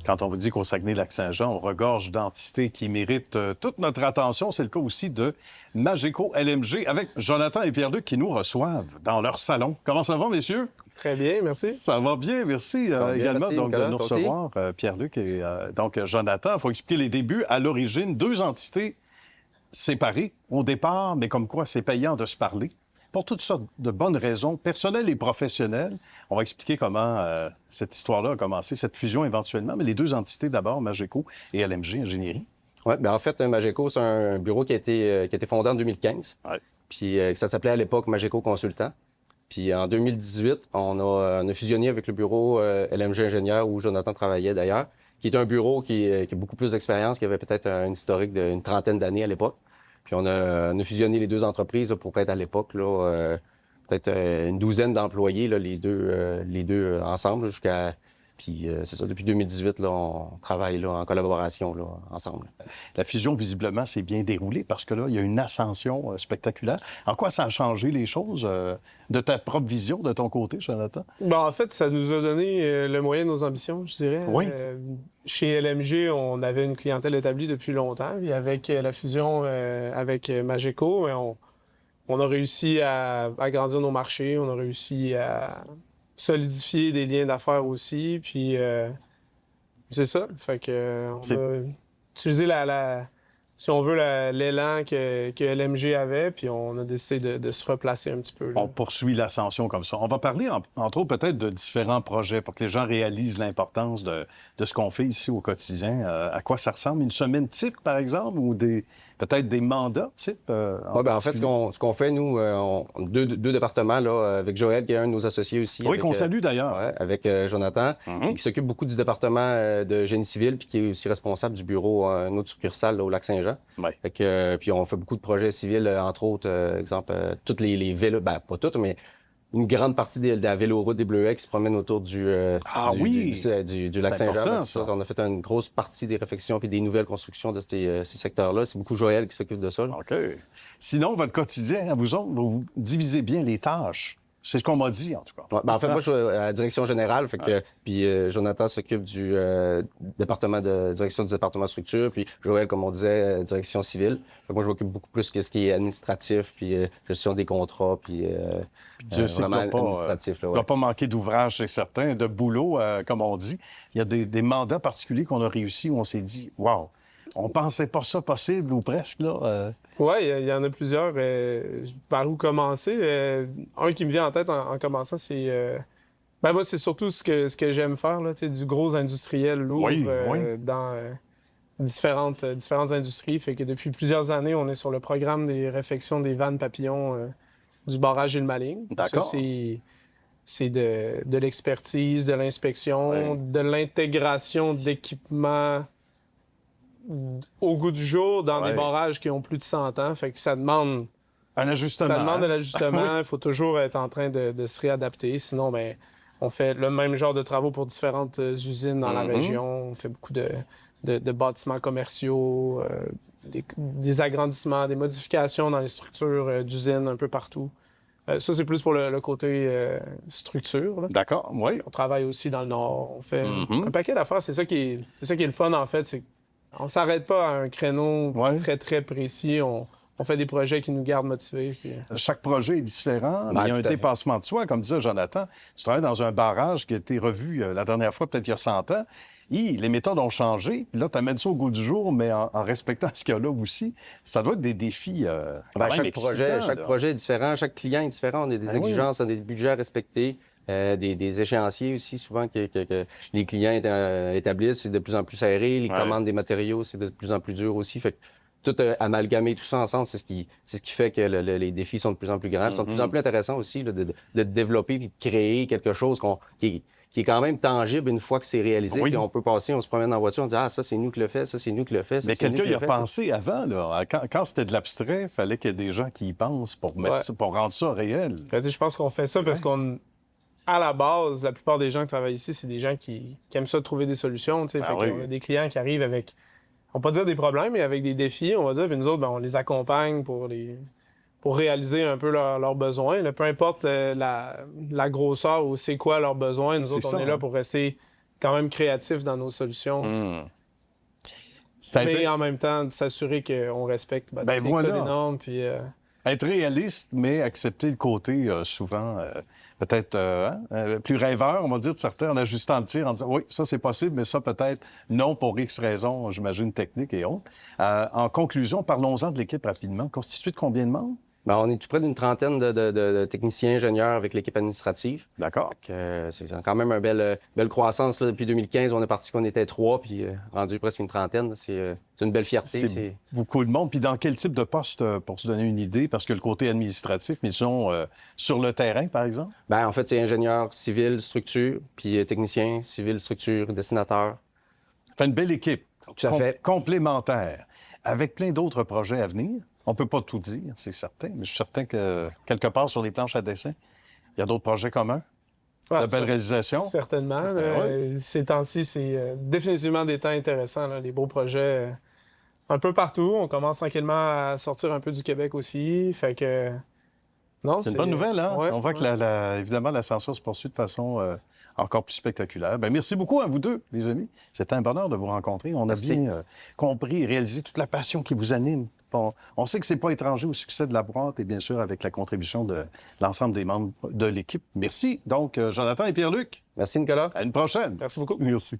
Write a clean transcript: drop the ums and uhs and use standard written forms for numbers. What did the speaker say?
Quand on vous dit qu'au Saguenay-Lac-Saint-Jean, on regorge d'entités qui méritent toute notre attention, c'est le cas aussi de Mageco LMG avec Jonathan et Pierre-Luc qui nous reçoivent dans leur salon. Comment ça va, messieurs? Très bien, merci. Ça va bien, merci. Bien, Également merci, donc, Nicolas, de nous toi aussi. recevoir, Pierre-Luc et donc Jonathan. Il faut expliquer les débuts. À l'origine, deux entités séparées au départ, mais comme quoi c'est payant de se parler. Pour toutes sortes de bonnes raisons, personnelles et professionnelles. On va expliquer comment cette histoire-là a commencé, cette fusion éventuellement. Mais les deux entités d'abord, Mageco et LMG Ingénierie. Oui, bien en fait, Mageco, c'est un bureau qui a été fondé en 2015. Ouais. Puis ça s'appelait à l'époque Mageco Consultant. Puis en 2018, on a fusionné avec le bureau LMG Ingénieur où Jonathan travaillait d'ailleurs, qui est un bureau qui a beaucoup plus d'expérience, qui avait peut-être un historique d'une trentaine d'années à l'époque. Puis on a fusionné les deux entreprises là, pour être à l'époque peut-être une douzaine d'employés, là, les deux ensemble, jusqu'à... Puis c'est ça, depuis 2018, là, on travaille là, en collaboration là, ensemble. La fusion, visiblement, s'est bien déroulée parce que là, il y a une ascension spectaculaire. En quoi ça a changé les choses de ta propre vision, de ton côté, Jonathan? En fait, ça nous a donné le moyen de nos ambitions, je dirais. Oui. Chez LMG, on avait une clientèle établie depuis longtemps. Puis avec la fusion avec Mageco, on a réussi à agrandir nos marchés, on a réussi à solidifier des liens d'affaires aussi. Puis c'est ça. Fait que on a utilisé si on veut, l'élan que LMG avait, puis on a décidé de se replacer un petit peu. Là. On poursuit l'ascension comme ça. On va parler, entre autres, peut-être de différents projets pour que les gens réalisent l'importance de ce qu'on fait ici au quotidien. À quoi ça ressemble? Une semaine type, par exemple, ou peut-être des mandats type? En fait, ce qu'on fait, nous, deux départements, là, avec Joël, qui est un de nos associés aussi. Oui, qu'on salue d'ailleurs. Ouais, avec Jonathan, qui s'occupe beaucoup du département de génie civil, puis qui est aussi responsable du bureau, une autre succursale là, au Lac-Saint-Jean. Ouais. Fait que, puis on fait beaucoup de projets civils, entre autres, exemple, toutes les vélos, pas toutes, mais une grande partie de la véloroute des Bleuets qui se promène autour du Lac-Saint-Jean. Ça. On a fait une grosse partie des réfections puis des nouvelles constructions de ces secteurs-là. C'est beaucoup Joël qui s'occupe de ça. Là. OK. Sinon, votre quotidien, à vous autres, vous divisez bien les tâches. C'est ce qu'on m'a dit, en tout cas. Ouais, en fait, moi, je suis à la direction générale. Fait que, puis Jonathan s'occupe du département de direction du département structure. Puis Joël, comme on disait, direction civile. Fait que moi, je m'occupe beaucoup plus de ce qui est administratif, puis gestion des contrats, puis Dieu sait vraiment qu'il doit administratif. pas, doit pas manquer d'ouvrage, c'est certain, de boulot, comme on dit. Il y a des mandats particuliers qu'on a réussi où on s'est dit « Wow! » On pensait pas ça possible, ou presque, là. Oui, il y en a plusieurs. Par où commencer? Un qui me vient en tête en commençant, c'est... moi, c'est surtout ce que j'aime faire, là, du gros industriel lourd dans différentes industries. Fait que depuis plusieurs années, on est sur le programme des réfections des vannes papillons du barrage Île-Maligne. D'accord. Ça, c'est de l'expertise, de l'inspection, de l'intégration d'équipements au goût du jour dans des barrages qui ont plus de 100 ans. Fait que ça demande... Un ajustement. Ça demande de l'ajustement. Il faut toujours être en train de se réadapter. Sinon, on fait le même genre de travaux pour différentes usines dans la région. On fait beaucoup de bâtiments commerciaux, des agrandissements, des modifications dans les structures d'usines un peu partout. Ça, c'est plus pour le côté structure. Là. D'accord, oui. On travaille aussi dans le Nord. On fait un paquet d'affaires. C'est ça qui est le fun, en fait. On s'arrête pas à un créneau très, très précis. On fait des projets qui nous gardent motivés. Puis... Chaque projet est différent, mais il y a un dépassement de soi. Comme disait Jonathan, tu travailles dans un barrage qui a été revu la dernière fois, peut-être il y a 100 ans. Les méthodes ont changé. Puis là, tu amènes ça au goût du jour, mais en respectant ce qu'il y a là aussi. Ça doit être des défis chaque projet est différent. Chaque client est différent. On a des exigences, on a des budgets à respecter. Des échéanciers aussi, souvent, que les clients établissent. C'est de plus en plus serré. Les commandes des matériaux, c'est de plus en plus dur aussi. Fait que tout amalgamer tout ça ensemble, c'est ce qui fait que les défis sont de plus en plus grands. Ils sont de plus en plus intéressants aussi là, de développer et de créer quelque chose qui est quand même tangible une fois que c'est réalisé. Oui. Si on peut passer, on se promène en voiture, on dit « Ah, ça, c'est nous qui le fait, ça, c'est nous qui le fait. » Mais quelqu'un y a pensé avant, là. Quand c'était de l'abstrait, il fallait qu'il y ait des gens qui y pensent pour rendre ça réel. Je pense qu'on fait ça parce à la base, la plupart des gens qui travaillent ici, c'est des gens qui aiment ça trouver des solutions. On a des clients qui arrivent avec, on va pas dire des problèmes, mais avec des défis, on va dire. Puis nous autres, on les accompagne pour réaliser un peu leurs besoins. Là, peu importe la grosseur ou c'est quoi leurs besoins, nous autres, on est là pour rester quand même créatifs dans nos solutions. Ça a Mais été- en même temps, de s'assurer qu'on respecte toutes les voilà. codes et normes. Puis, Être réaliste, mais accepter le côté souvent peut-être plus rêveur, on va dire de certains, en ajustant le tir, en disant oui, ça c'est possible, mais ça peut-être non pour X raisons, j'imagine, techniques et autres. En conclusion, parlons-en de l'équipe rapidement. Constituée de combien de membres? Ben, on est tout près d'une trentaine de techniciens ingénieurs avec l'équipe administrative. D'accord. C'est quand même une belle croissance. Là. Depuis 2015, on est parti qu'on était 3, puis rendu presque une trentaine. C'est une belle fierté. C'est beaucoup de monde. Puis dans quel type de poste, pour se donner une idée? Parce que le côté administratif, mais ils sont sur le terrain, par exemple? Ben, en fait, c'est ingénieur civil, structure, puis technicien, civil, structure, dessinateur. Fait une belle équipe. Tout à fait. Complémentaire. Avec plein d'autres projets à venir. On peut pas tout dire, c'est certain, mais je suis certain que quelque part sur les planches à dessin, il y a d'autres projets communs. De belles réalisations. Certainement. Oui. Ces temps-ci, c'est définitivement des temps intéressants. Là, les beaux projets un peu partout. On commence tranquillement à sortir un peu du Québec aussi. Fait que... Non, C'est une bonne nouvelle, hein? Ouais, On voit que, évidemment, l'ascension se poursuit de façon encore plus spectaculaire. Bien, merci beaucoup à vous deux, les amis. C'était un bonheur de vous rencontrer. On a Merci. bien compris et réalisé toute la passion qui vous anime. On sait que c'est pas étranger au succès de la boîte et bien sûr avec la contribution de l'ensemble des membres de l'équipe. Merci. Donc, Jonathan et Pierre-Luc, Merci, Nicolas. à une prochaine. Merci beaucoup. Merci.